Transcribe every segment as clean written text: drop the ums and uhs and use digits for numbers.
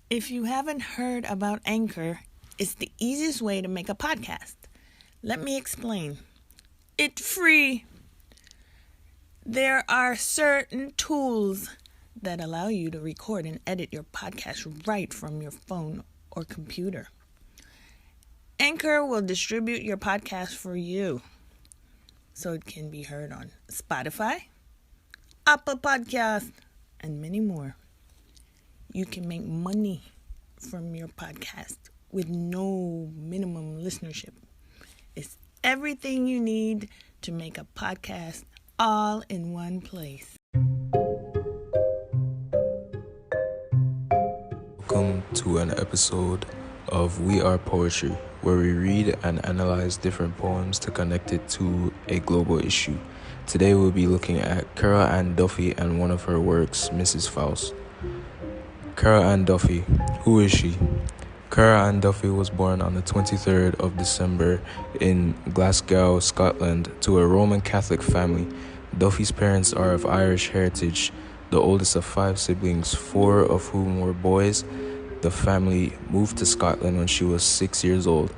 If you haven't heard about Anchor, it's the easiest way to make a podcast. Let me explain. It's free. There are certain tools that allow you to record and edit your podcast right from your phone or computer. Anchor will distribute your podcast for you so it can be heard on Spotify, Apple Podcasts, and many more. You can make money from your podcast with no minimum listenership. It's everything you need to make a podcast all in one place. Welcome to an episode of We Are Poetry, where we read and analyze different poems to connect it to a global issue. Today we'll be looking at Cara Ann Duffy and one of her works, Mrs. Faust. Cara Ann Duffy. Who is she? Cara Ann Duffy was born on the 23rd of December in Glasgow, Scotland, to a Roman Catholic family. Duffy's parents are of Irish heritage, the oldest of 5 siblings, 4 of whom were boys. The family moved to Scotland when she was 6 years old.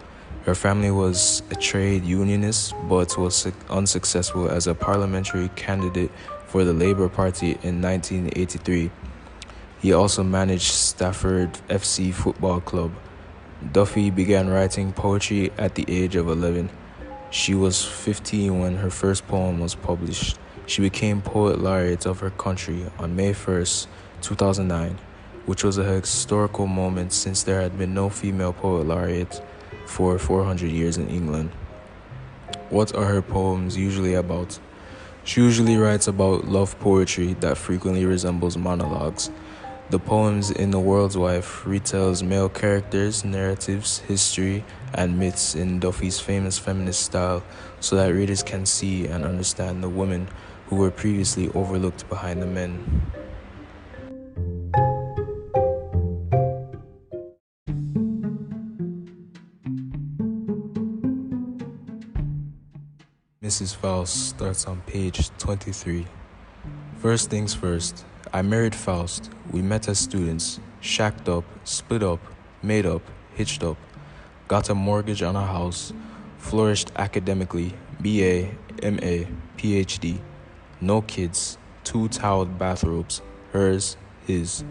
Her family was a trade unionist, but was unsuccessful as a parliamentary candidate for the Labour Party in 1983. He also managed Stafford FC Football Club. Duffy began writing poetry at the age of 11. She was 15 when her first poem was published. She became Poet Laureate of her country on May 1st, 2009, which was a historical moment since there had been no female Poet Laureate for 400 years in England. What are her poems usually about? She usually writes about love poetry that frequently resembles monologues. The poems in The World's Wife retells male characters, narratives, history, and myths in Duffy's famous feminist style so that readers can see and understand the women who were previously overlooked behind the men. Mrs. Faust starts on page 23. First things first, I married Faust. We met as students, shacked up, split up, made up, hitched up, got a mortgage on a house, flourished academically, BA, MA, PhD, no kids, 2 toweled bathrobes, hers, his.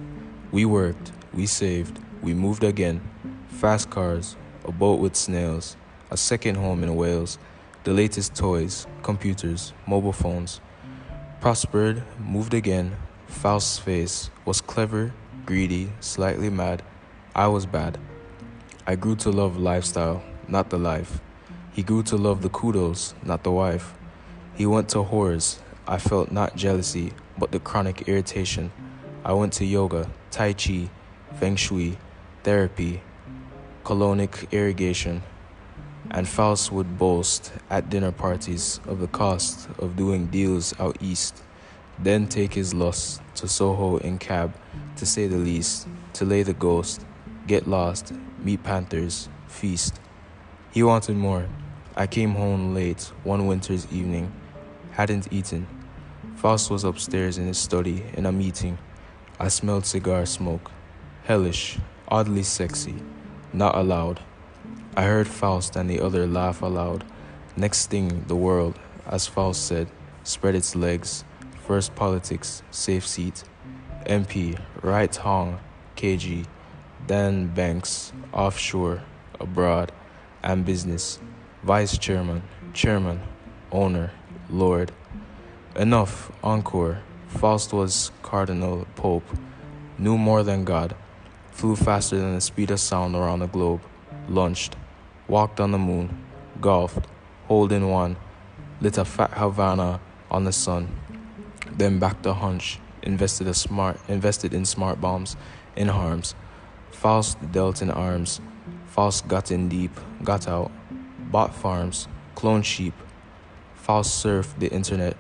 We worked, we saved, we moved again, fast cars, a boat with snails, a second home in Wales, the latest toys, computers, mobile phones. Prospered, moved again. Faust's face was clever, greedy, slightly mad. I was bad. I grew to love lifestyle, not the life. He grew to love the kudos, not the wife. He went to whores. I felt not jealousy, but the chronic irritation. I went to yoga, tai chi, feng shui, therapy, colonic irrigation. And Faust would boast at dinner parties of the cost of doing deals out east, then take his lust to Soho in cab, to say the least, to lay the ghost, get lost, meet panthers, feast. He wanted more. I came home late one winter's evening, hadn't eaten. Faust was upstairs in his study in a meeting. I smelled cigar smoke, hellish, oddly sexy, not allowed. I heard Faust and the other laugh aloud. Next thing, the world, as Faust said, spread its legs. First politics, safe seat. MP, right hong, KG. Then banks, offshore, abroad, and business. Vice chairman, chairman, owner, lord. Enough, encore. Faust was cardinal, pope. Knew more than God. Flew faster than the speed of sound around the globe. Lunched. Walked on the moon, golfed, hole in one, lit a fat Havana on the sun, then back to hunch, invested in smart bombs, in harms. Faust dealt in arms. Faust got in deep, got out, bought farms, cloned sheep. Faust surfed the internet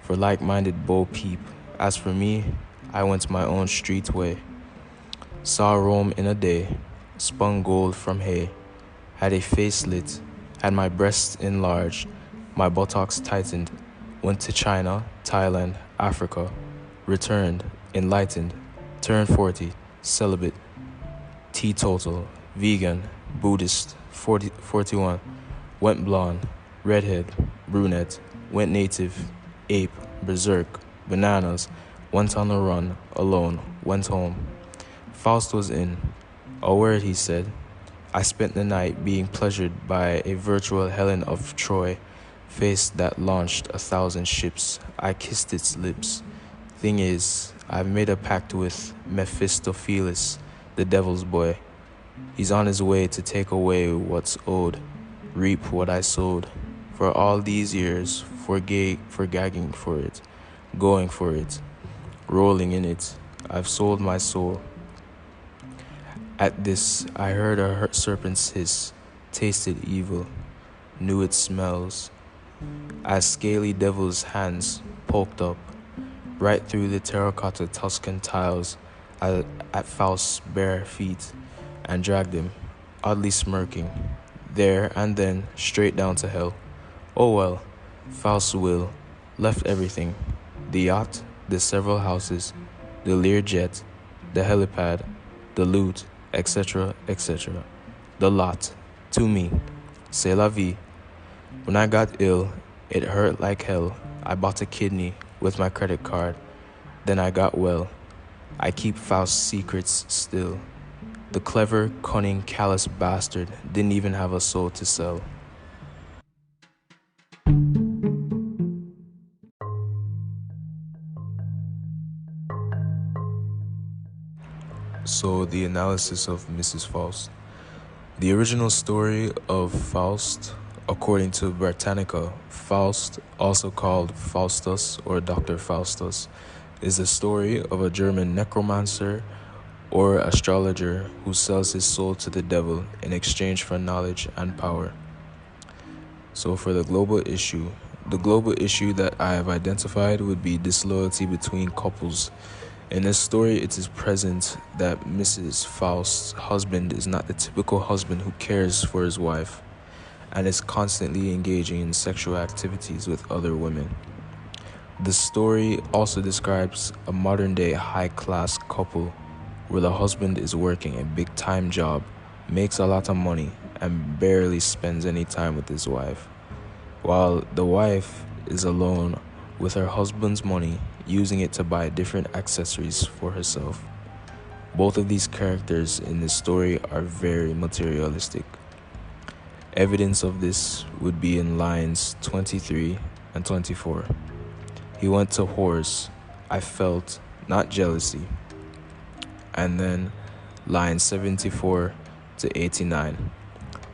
for like-minded Bo Peep. As for me, I went my own street way. Saw Rome in a day, spun gold from hay. Had a face lit, had my breasts enlarged, my buttocks tightened, went to China, Thailand, Africa, returned, enlightened, turned 40, celibate, teetotal, vegan, Buddhist, 41, went blonde, redhead, brunette, went native, ape, berserk, bananas, went on the run, alone, went home. Faust was in. A word, he said. I spent the night being pleasured by a virtual Helen of Troy, face that launched 1,000 ships. I kissed its lips. Thing is, I've made a pact with Mephistopheles, the devil's boy. He's on his way to take away what's owed, reap what I sowed. For all these years, for gagging for it, going for it, rolling in it, I've sold my soul. At this, I heard a serpent's hiss, tasted evil, knew its smells, as scaly devil's hands poked up, right through the terracotta Tuscan tiles at Faust's bare feet, and dragged him, oddly smirking, there and then straight down to hell. Oh well, Faust's will, left everything, the yacht, the several houses, the Learjet, the helipad, the loot, etc., etc. The lot, to me, c'est la vie. When I got ill, it hurt like hell. I bought a kidney with my credit card. Then I got well. I keep Faust's secrets still. The clever, cunning, callous bastard didn't even have a soul to sell. So, the analysis of Mrs. Faust. The original story of Faust, according to Britannica, Faust, also called Faustus or Dr. Faustus, is the story of a German necromancer or astrologer who sells his soul to the devil in exchange for knowledge and power. So for the global issue that I have identified would be disloyalty between couples. In this story, it is present that Mrs. Faust's husband is not the typical husband who cares for his wife and is constantly engaging in sexual activities with other women. The story also describes a modern-day high-class couple where the husband is working a big-time job, makes a lot of money, and barely spends any time with his wife, while the wife is alone with her husband's money, using it to buy different accessories for herself. Both of these characters in this story are very materialistic. Evidence of this would be in lines 23 and 24. He went to whores, I felt, not jealousy. And then lines 74 to 89.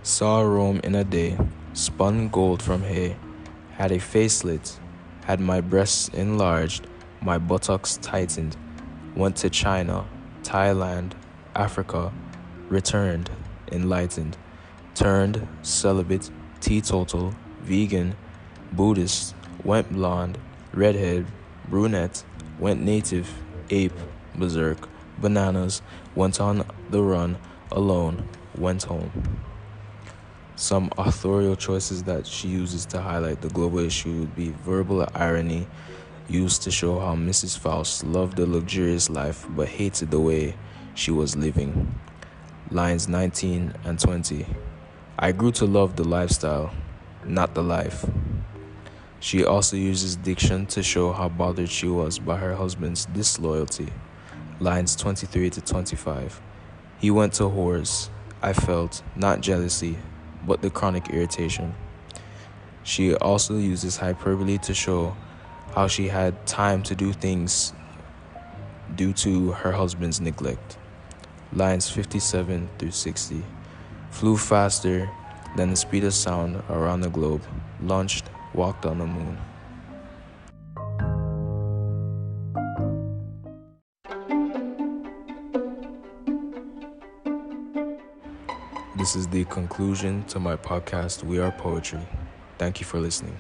Saw Rome in a day, spun gold from hay, had a facelet, had my breasts enlarged, my buttocks tightened, went to China, Thailand, Africa, returned, enlightened, turned celibate, teetotal, vegan, Buddhist, went blonde, redhead, brunette, went native, ape, berserk, bananas, went on the run, alone, went home. Some authorial choices that she uses to highlight the global issue would be verbal irony, used to show how Mrs. Faust loved a luxurious life but hated the way she was living. Lines 19 and 20. I grew to love the lifestyle, not the life. She also uses diction to show how bothered she was by her husband's disloyalty. Lines 23 to 25. He went to whores. I felt, not jealousy, but the chronic irritation. She also uses hyperbole to show how she had time to do things due to her husband's neglect. Lines 57 through 60. Flew faster than the speed of sound around the globe. Launched, walked on the moon. This is the conclusion to my podcast, We Are Poetry. Thank you for listening.